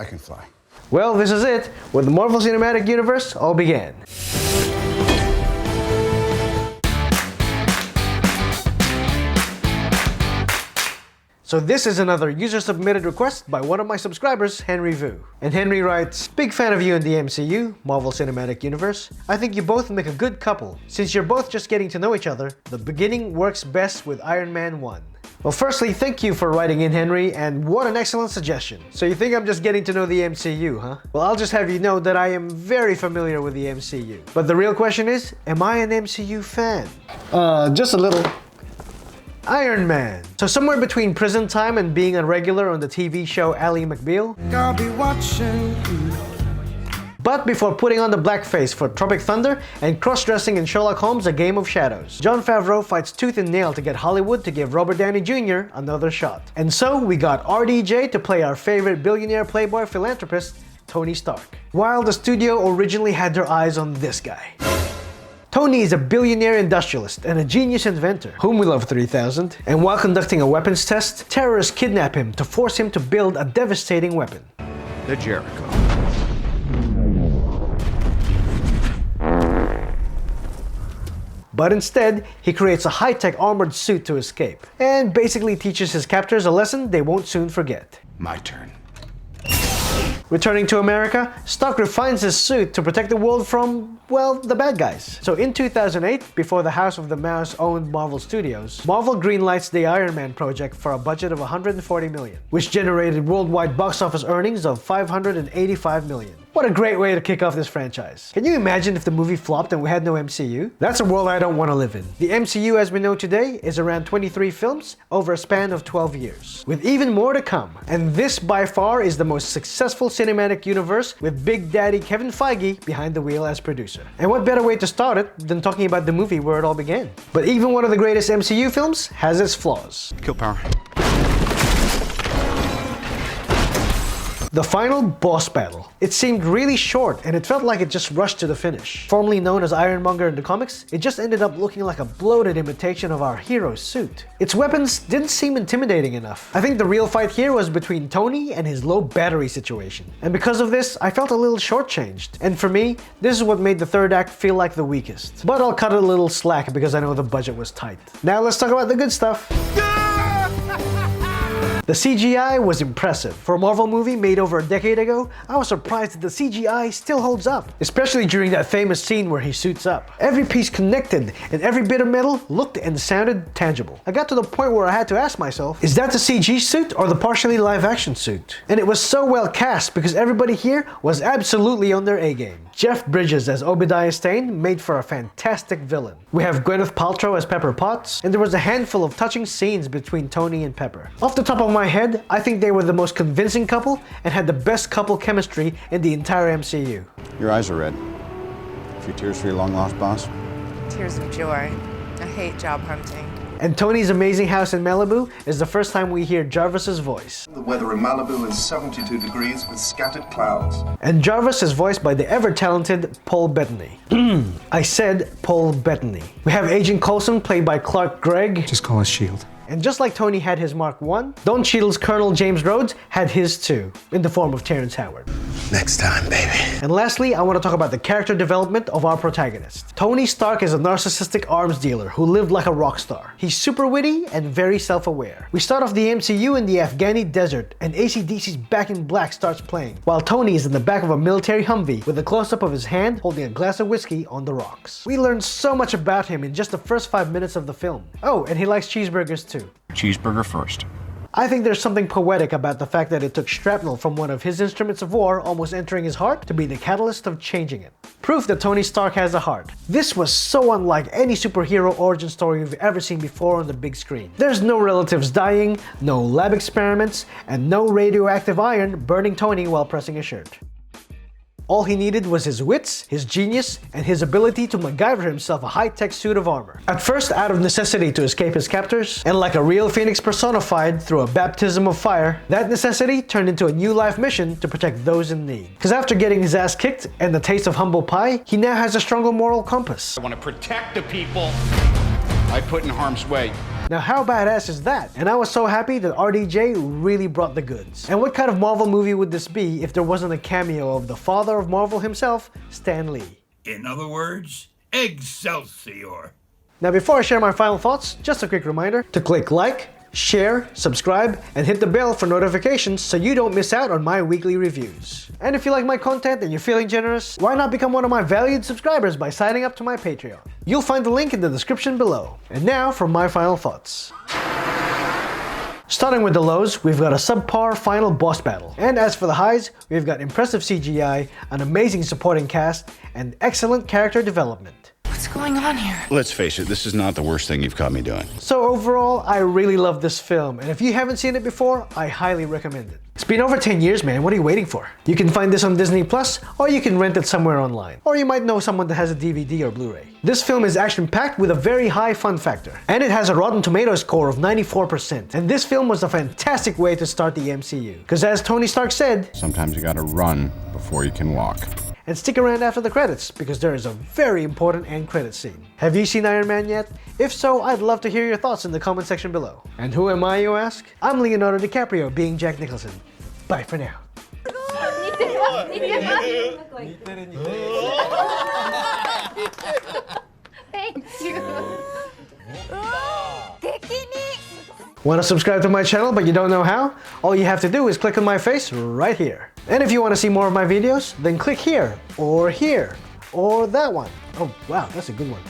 I can fly. Well, this is it, where the Marvel Cinematic Universe all began. So this is another user-submitted request by one of my subscribers, Henry Vu. And Henry writes, "Big fan of you in the MCU, Marvel Cinematic Universe. I think you both make a good couple. Since you're both just getting to know each other, the beginning works best with Iron Man 1. Well, firstly, thank you for writing in, Henry, and what an excellent suggestion. So you think I'm just getting to know the MCU, huh? Well, I'll just have you know that I am very familiar with the MCU. But the real question is, am I an MCU fan? Just a little. Iron Man. So somewhere between prison time and being a regular on the TV show Ally McBeal. I'll be watching you. But before putting on the blackface for Tropic Thunder and cross-dressing in Sherlock Holmes: A Game of Shadows, Jon Favreau fights tooth and nail to get Hollywood to give Robert Downey Jr. another shot. And so we got RDJ to play our favorite billionaire playboy philanthropist, Tony Stark. While the studio originally had their eyes on this guy. Tony is a billionaire industrialist and a genius inventor, whom we love 3000, and while conducting a weapons test, terrorists kidnap him to force him to build a devastating weapon. The Jericho. But instead, he creates a high-tech armored suit to escape, and basically teaches his captors a lesson they won't soon forget. My turn. Returning to America, Stark refines his suit to protect the world from, well, the bad guys. So in 2008, before the House of the Mouse owned Marvel Studios, Marvel greenlights the Iron Man project for a budget of $140 million, which generated worldwide box office earnings of $585 million. What a great way to kick off this franchise. Can you imagine if the movie flopped and we had no MCU? That's a world I don't want to live in. The MCU as we know today is around 23 films over a span of 12 years, with even more to come. And this by far is the most successful cinematic universe with Big Daddy Kevin Feige behind the wheel as producer. And what better way to start it than talking about the movie where it all began? But even one of the greatest MCU films has its flaws. Kill power. The final boss battle. It seemed really short and it felt like it just rushed to the finish. Formerly known as Ironmonger in the comics, it just ended up looking like a bloated imitation of our hero's suit. Its weapons didn't seem intimidating enough. I think the real fight here was between Tony and his low battery situation. And because of this, I felt a little shortchanged. And for me, this is what made the third act feel like the weakest. But I'll cut it a little slack because I know the budget was tight. Now let's talk about the good stuff. The CGI was impressive. For a Marvel movie made over a decade ago, I was surprised that the CGI still holds up, especially during that famous scene where he suits up. Every piece connected and every bit of metal looked and sounded tangible. I got to the point where I had to ask myself, is that the CG suit or the partially live action suit? And it was so well cast because everybody here was absolutely on their A game. Jeff Bridges as Obadiah Stane made for a fantastic villain. We have Gwyneth Paltrow as Pepper Potts, and there was a handful of touching scenes between Tony and Pepper. Off the top of my head, I think they were the most convincing couple and had the best couple chemistry in the entire MCU. Your eyes are red. A few tears for your long-lost boss? Tears of joy. I hate job hunting. And Tony's amazing house in Malibu is the first time we hear Jarvis's voice. The weather in Malibu is 72 degrees with scattered clouds. And Jarvis is voiced by the ever-talented Paul Bettany. I said Paul Bettany. We have Agent Coulson played by Clark Gregg. Just call us S.H.I.E.L.D. And just like Tony had his Mark I, Don Cheadle's Colonel James Rhodes had his too, in the form of Terrence Howard. Next time, baby. And lastly, I want to talk about the character development of our protagonist. Tony Stark is a narcissistic arms dealer who lived like a rock star. He's super witty and very self-aware. We start off the MCU in the Afghani desert, and AC/DC's Back in Black starts playing, while Tony is in the back of a military Humvee with a close-up of his hand holding a glass of whiskey on the rocks. We learn so much about him in just the first 5 minutes of the film. Oh, and he likes cheeseburgers too. Cheeseburger first. I think there's something poetic about the fact that it took shrapnel from one of his instruments of war almost entering his heart to be the catalyst of changing it. Proof that Tony Stark has a heart. This was so unlike any superhero origin story we've ever seen before on the big screen. There's no relatives dying, no lab experiments, and no radioactive iron burning Tony while pressing a shirt. All he needed was his wits, his genius, and his ability to MacGyver himself a high-tech suit of armor. At first out of necessity to escape his captors, and like a real phoenix personified through a baptism of fire, that necessity turned into a new life mission to protect those in need. Because after getting his ass kicked and the taste of humble pie, he now has a stronger moral compass. I want to protect the people I put in harm's way. Now how badass is that? And I was so happy that RDJ really brought the goods. And what kind of Marvel movie would this be if there wasn't a cameo of the father of Marvel himself, Stan Lee? In other words, Excelsior. Now before I share my final thoughts, just a quick reminder to click like, share, subscribe, and hit the bell for notifications so you don't miss out on my weekly reviews. And if you like my content and you're feeling generous, why not become one of my valued subscribers by signing up to my Patreon? You'll find the link in the description below. And now for my final thoughts. Starting with the lows, we've got a subpar final boss battle. And as for the highs, we've got impressive CGI, an amazing supporting cast, and excellent character development. What's going on here? Let's face it, this is not the worst thing you've caught me doing. So overall, I really love this film, and if you haven't seen it before, I highly recommend it. It's been over 10 years, man. What are you waiting for? You can find this on Disney Plus, or you can rent it somewhere online. Or you might know someone that has a DVD or Blu-ray. This film is action-packed with a very high fun factor, and it has a Rotten Tomatoes score of 94%. And this film was a fantastic way to start the MCU. Because as Tony Stark said, Sometimes you gotta run before you can walk. and stick around after the credits because there is a very important end credit scene. Have you seen Iron Man yet? If so, I'd love to hear your thoughts in the comment section below. And who am I, you ask? I'm Leonardo DiCaprio being Jack Nicholson. Bye for now. Thank you. Want to subscribe to my channel but you don't know how? All you have to do is click on my face right here. And if you want to see more of my videos, then click here, or that one. Oh wow, that's a good one.